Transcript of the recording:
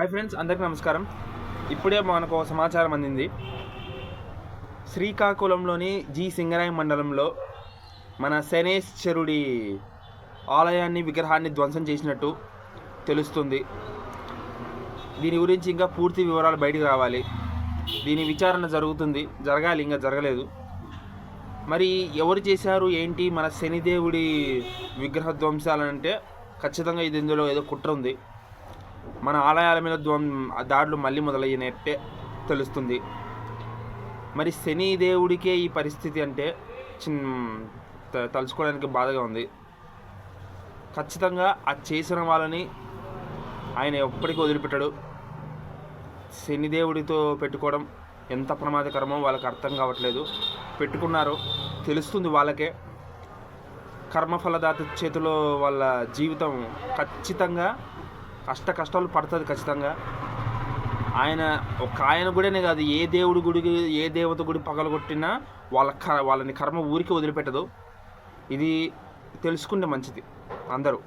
Hi friends, అందరికీ నమస్కారం. ఇప్పుడే మనకు సమాచారం అందింది. శ్రీకాకుళంలోని జి సింగరాయ మండలంలో మన శనేశ్వరుడి ఆలయాన్ని విగ్రహాన్ని ధ్వంసం చేసినట్టు తెలుస్తుంది. దీని గురించి ఇంకా పూర్తి వివరాలు బయటికి రావాలి. దీని విచారణ జరగాలి, ఇంకా జరగలేదు. మరి ఎవరు చేశారు ఏంటి మన శనిదేవుడి విగ్రహ ధ్వంసాలంటే ఖచ్చితంగా ఇందులో ఏదో కుట్ర ఉంది. మన ఆలయాల మీద దాడులు మళ్ళీ మొదలయ్యినట్టే తెలుస్తుంది. మరి శని దేవుడికే ఈ పరిస్థితి అంటే తలుచుకోవడానికి బాధగా ఉంది. ఖచ్చితంగా ఆ చేసిన వాళ్ళని ఆయన ఎప్పటికీ వదిలిపెట్టాడు. శనిదేవుడితో పెట్టుకోవడం ఎంత ప్రమాదకరమో వాళ్ళకి అర్థం కావట్లేదు. పెట్టుకున్నారో తెలుస్తుంది వాళ్ళకే. కర్మఫలదాత చేతిలో వాళ్ళ జీవితం ఖచ్చితంగా కష్టాలు పడుతుంది. ఖచ్చితంగా ఆయన గుడినే కాదు, ఏ దేవుడి గుడికి ఏ దేవత గుడి పగలగొట్టినా వాళ్ళని కర్మ ఊరికి వదిలిపెట్టదు. ఇది తెలుసుకుంటే మంచిది అందరూ.